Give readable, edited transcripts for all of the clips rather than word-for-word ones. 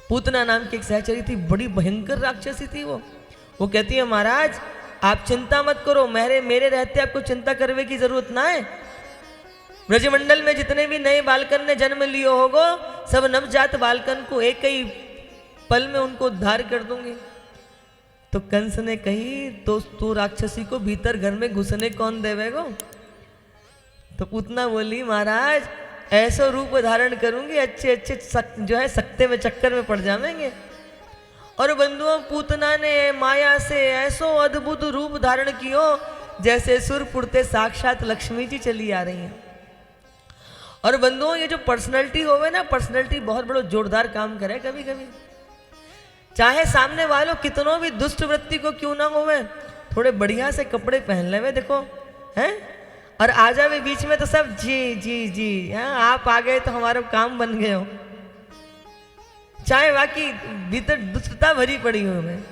पूतना नाम की एक सहचरी थी, बड़ी भयंकर राक्षसी थी वो कहती है महाराज आप चिंता मत करो, मेरे रहते आपको चिंता करने की जरूरत ना है। ब्रजमंडल में जितने भी नए बालकन ने जन्म लियो होगो सब नवजात बालकन को एक ही पल में उनको उद्धार कर दूंगी। तो कंस ने कही तो राक्षसी को भीतर घर में घुसने कौन देवेगो? तो पूतना बोली महाराज ऐसा रूप धारण करूंगी अच्छे जो है सकते में चक्कर में पड़ जाएंगे। और बंधुओं पूतना ने माया से ऐसो अद्भुत रूप धारण कियो जैसे सुरपुर से साक्षात लक्ष्मी जी चली आ रही हैं। और बंधुओं ये जो पर्सनैलिटी होवे ना, पर्सनैलिटी बहुत बड़ो जोरदार काम करे कभी कभी। चाहे सामने वालों कितनों भी दुष्ट वृत्ति को क्यों ना होवे, थोड़े बढ़िया से कपड़े पहन ले देखो हैं, और आ जावे बीच में तो सब जी जी जी हाँ आप आ गए तो हमारा काम बन गए हो, चाहे बाकी भीतर दुष्टता भरी पड़ी हो में।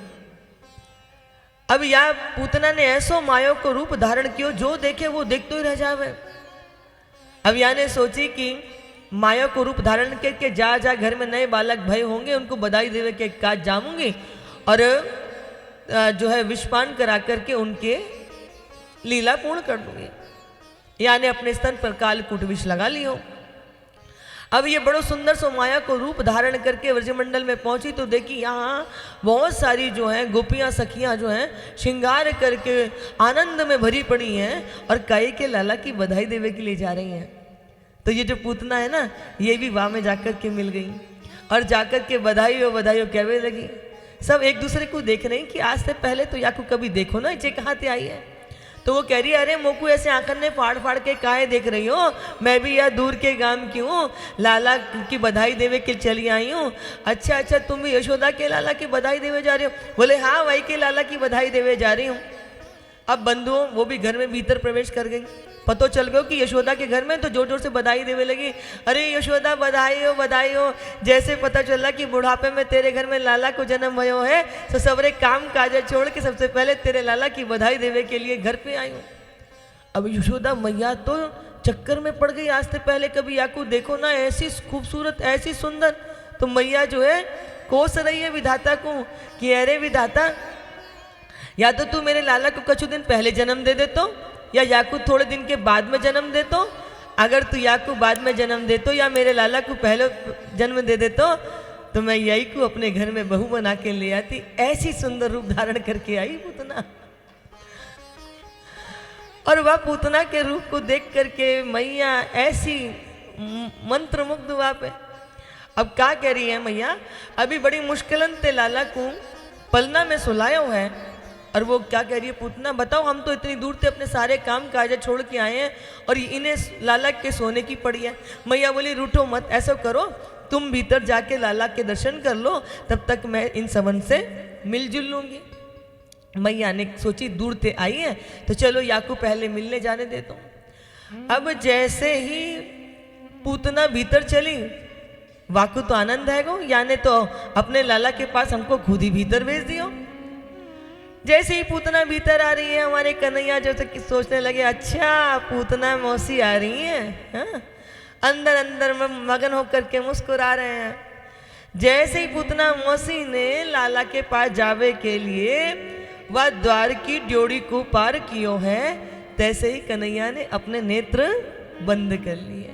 अब या पूतना ने ऐसो माया को रूप धारण कियो जो देखे वो देखते ही रह जावे। अब या ने सोची कि माया को रूप धारण करके जा घर में नए बालक भय होंगे उनको बधाई देवे के काज जाऊंगी और जो है विषपान करा करके उनके लीला पूर्ण कर दूंगी। यानी अपने स्तन पर कालकूट विष लगा लियो। अब ये बड़ो सुंदर सो माया को रूप धारण करके व्रजमंडल में पहुंची तो देखी यहाँ बहुत सारी जो है गोपियां सखियां जो हैं श्रृंगार करके आनंद में भरी पड़ी हैं और काई के लाला की बधाई देवे के लिए जा रही हैं। तो ये जो पूतना है ना ये भी वहाँ में जाकर के मिल गई और जाकर के बधाई कहने लगी। सब एक दूसरे को देख रही कि आज से पहले तो याकू कभी देखो ना इचे कहाँ से आई है। तो वो कह रही है अरे मोकू ऐसे आंखन ने फाड़ के काहे देख रही हो, मैं भी यह दूर के गांव की हूँ, लाला की बधाई देवे के चली आई हूँ। अच्छा तुम भी यशोदा के लाला की बधाई देवे जा रही हो? बोले हाँ वही के लाला की बधाई देवे जा रही हूँ। अब बंधुओं वो भी घर में भीतर प्रवेश कर गई। पतो चल गयो कि यशोदा के घर में, तो जोर जोर से बधाई देवे लगी। अरे यशोदा बधाई हो। जैसे पता चला कि बुढ़ापे में तेरे घर में लाला को जन्म भयो है तो सबरे काम काज छोड़ के सबसे पहले तेरे लाला की बधाई देवे के लिए घर पे आई हूँ। अब यशोदा मैया तो चक्कर में पड़ गई, आज से पहले कभी याकू देखो ना ऐसी खूबसूरत ऐसी सुंदर। तो मैया जो है कोस रही है विधाता को कि अरे विधाता या तो तू मेरे लाला को कुछ दिन पहले जन्म दे देतो या याकू थोड़े दिन के बाद में जन्म दे तो। अगर तू याकू बाद में जन्म दे तो या मेरे लाला को पहले जन्म दे दे तो मैं यही को अपने घर में बहू बना के ले आती। ऐसी सुंदर रूप धारण करके आई पूतना। और वह पूतना के रूप को देख करके मैया ऐसी मंत्र मुग्ध हुआ पे। अब क्या कह रही है मैया, अभी बड़ी मुश्किलन ते लाला को पलना में सुलाया हुआ है। और वो क्या कह रही है पूतना, बताओ हम तो इतनी दूर से अपने सारे काम काज छोड़ के आए हैं और इन्हें लाला के सोने की पड़ी है। मैया बोली रूठो मत, ऐसा करो तुम भीतर जाके लाला के दर्शन कर लो, तब तक मैं इन सबन से मिलजुल लूंगी। मैया ने सोची दूर से आई है तो चलो याकू पहले मिलने जाने दे दो। अब जैसे ही पूतना भीतर चली वाकू तो आनंद है गो, यानी तो अपने लाला के पास हमको खुद ही भीतर भेज दियो। जैसे ही पूतना भीतर आ रही है हमारे कन्हैया जैसे कि सोचने लगे अच्छा पूतना मौसी आ रही है, हाँ? अंदर अंदर में मगन होकर के मुस्कुरा रहे हैं। जैसे ही पूतना मौसी ने लाला के पास जावे के लिए वह द्वार की ड्योढ़ी को पार कियो है तैसे ही कन्हैया ने अपने नेत्र बंद कर लिए।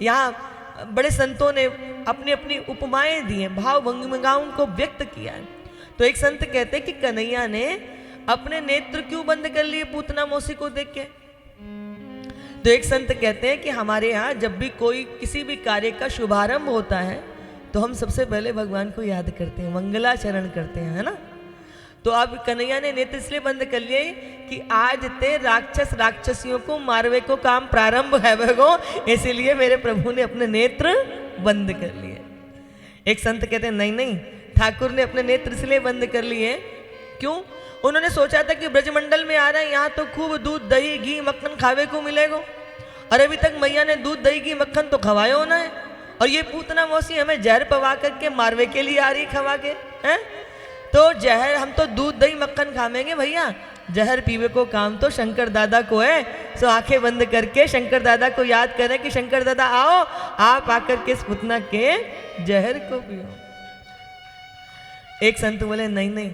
यहाँ बड़े संतों ने अपनी अपनी उपमाएं दी हैं, भाव भंगिमाओं को व्यक्त किया है। तो एक संत कहते हैं कि कन्हैया ने अपने नेत्र क्यों बंद कर लिए पूतना मौसी को देख के। तो एक संत कहते हैं कि हमारे यहाँ जब भी कोई किसी भी कार्य का शुभारंभ होता है तो हम सबसे पहले भगवान को याद करते हैं, मंगलाचरण करते हैं, है ना। तो अब कन्हैया ने नेत्र इसलिए बंद कर लिए कि आज ते राक्षस राक्षसियों को मारवे को काम प्रारंभ है भगो, इसीलिए मेरे प्रभु ने अपने नेत्र बंद कर लिए। एक संत कहते हैं नहीं ठाकुर ने अपने नेत्र इसलिए बंद कर लिए, क्यों? उन्होंने सोचा था कि ब्रजमंडल में आ रहे हैं यहाँ तो खूब दूध दही घी मक्खन खावे को मिलेगा और अभी तक मैया ने दूध दही घी मक्खन तो खवाया होना है और ये पूतना मौसी हमें जहर पवा करके मारवे के लिए आ रही खवा के, हैं? तो जहर हम तो दूध दही मक्खन खावेंगे भैया, जहर पीवे को काम तो शंकर दादा को है। सो आंखें बंद करके शंकर दादा को याद करें कि शंकर दादा आओ आप आकर के इस पूतना के जहर को पियो। एक संत बोले नहीं नहीं,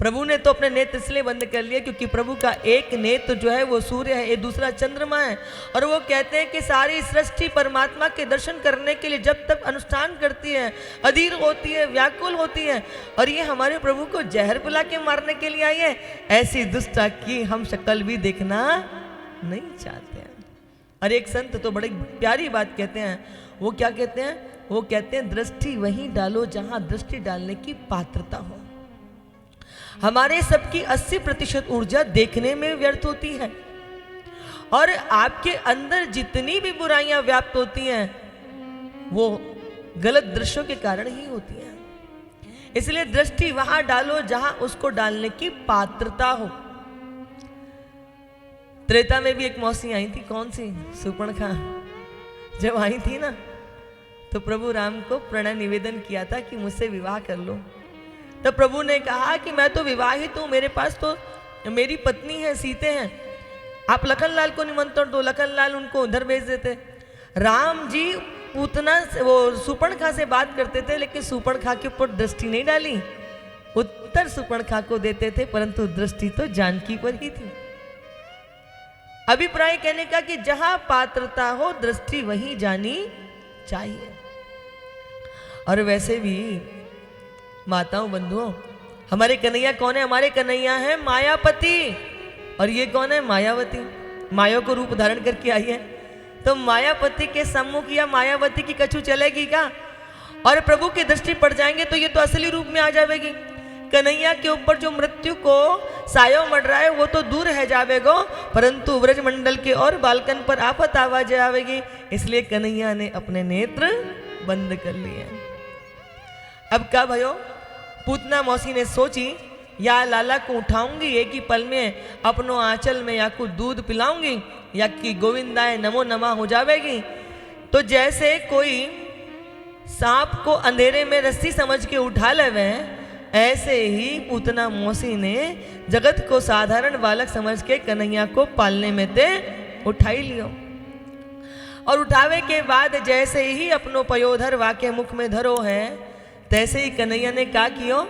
प्रभु ने तो अपने नेत्र इसलिए बंद कर लिए क्योंकि प्रभु का एक नेत्र जो है वो सूर्य है, एक दूसरा चंद्रमा है। और वो कहते हैं कि सारी सृष्टि परमात्मा के दर्शन करने के लिए जब तक अनुष्ठान करती है, अधीर होती है, व्याकुल होती है, और ये हमारे प्रभु को जहर पिला के मारने के लिए आई है, ऐसी दुष्टा की हम शक्ल भी देखना नहीं चाहते हैं। और एक संत तो बड़ी प्यारी बात कहते हैं, वो क्या कहते हैं? वो कहते हैं दृष्टि वहीं डालो जहां दृष्टि डालने की पात्रता हो। हमारे सबकी 80% ऊर्जा देखने में व्यर्थ होती है, और आपके अंदर जितनी भी बुराइयां व्याप्त होती हैं वो गलत दृश्यों के कारण ही होती हैं। इसलिए दृष्टि वहां डालो जहां उसको डालने की पात्रता हो। त्रेता में भी एक मौसी आई थी, कौन सी? सुपर्णखा। जब आई थी ना तो प्रभु राम को प्रणय निवेदन किया था कि मुझसे विवाह कर लो। तो प्रभु ने कहा कि मैं तो विवाहित हूं, मेरे पास तो मेरी पत्नी है, सीते हैं, आप लखनलाल को निमंत्रण दो। लखनलाल उनको उधर भेज देते। राम जी पूतना से, वो सुपर्णखा से बात करते थे, लेकिन सुपर्णखा के ऊपर दृष्टि नहीं डाली, उत्तर सुपर्णखा को देते थे, परंतु दृष्टि तो जानकी पर ही थी। अभिप्राय कहने का कि जहां पात्रता हो दृष्टि वहीं जानी चाहिए। और वैसे भी माताओं बंधुओं, हमारे कन्हैया कौन है? हमारे कन्हैया है मायापति, और ये कौन है? मायावती। माया को रूप धारण करके आई है, तो मायापति के सम्मुख या मायावती की कछु चलेगी क्या? और प्रभु की दृष्टि पड़ जाएंगे तो ये तो असली रूप में आ जाएगी। कन्हैया के ऊपर जो मृत्यु को सायो मर रहा है वो तो दूर है जावेगो, परंतु ब्रजमंडल के और बालकन पर आफत आवाज आवेगी। इसलिए कन्हैया ने अपने नेत्र बंद कर लिए। अब क्या भयो? पूतना मौसी ने सोची, या लाला को उठाऊंगी एक ही पल में, अपनों आंचल में या कुछ दूध पिलाऊंगी, या कि गोविंदाय नमो नमः हो जावेगी। तो जैसे कोई सांप को अंधेरे में रस्सी समझ के उठा लेवे, ऐसे ही पूतना मौसी ने जगत को साधारण बालक समझ के कन्हैया को पालने में ते उठाई लियो। और उठावे के बाद जैसे ही अपनो पयोधर वाके मुख में धरो है, तैसे ही कन्हैया ने क्या कियो?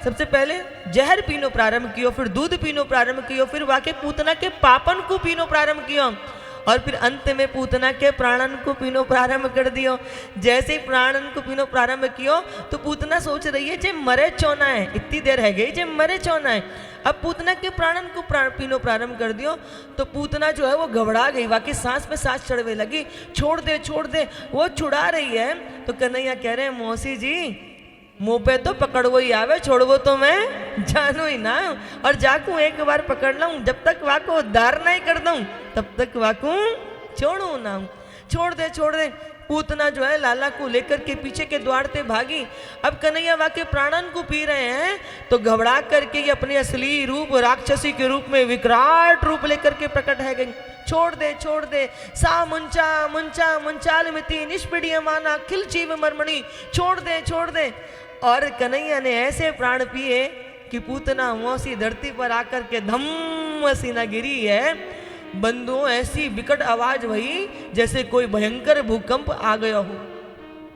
सबसे पहले जहर पीनो प्रारंभ कियो, फिर दूध पीनो प्रारंभ कियो, फिर वाके पूतना के पापन को पीनो प्रारंभ कियो, और फिर अंत में पूतना के प्राणन को पीनो प्रारंभ कर दियो। जैसे ही प्राणन को पीनो प्रारंभ कियो तो पूतना सोच रही है जे मरे चौना है, इतनी देर है गई जे मरे चौना है। अब पूतना के प्राणन को पीनो प्रारंभ कर दियो तो पूतना जो है वो घबरा गई, वाकई सांस पे सांस चढ़ने लगी, छोड़ दे छोड़ दे, वो छुड़ा रही है। तो कन्हैया कह रहे हैं मौसी जी मुंह पे तो पकड़वो ही आवे, छोड़वो तो मैं जानू ही ना, और जाकू एक बार पकड़ लाऊं, जब तक वाको उद्धार नहीं कर दूं तब तक वाकू छोड़ू ना। छोड़ दे छोड़ दे। पूतना जो है लाला को लेकर के पीछे के द्वार से भागी। अब कन्हैया वाके प्राणन को पी रहे हैं तो घबरा करके ये अपने असली रूप राक्षसी के रूप में विकराट रूप लेकर के प्रकट है गई। छोड़ दे सा मुंचा मुंचा मुंचाल मिति निष्पीड़िय माना खिल जीव मरमणि, छोड़ दे। और कन्हैया ने ऐसे प्राण पिए कि पूतना मौसी धरती पर आकर के धम्म सीना गिरी है। बंधुओं ऐसी विकट आवाज हुई जैसे कोई भयंकर भूकंप आ गया हो।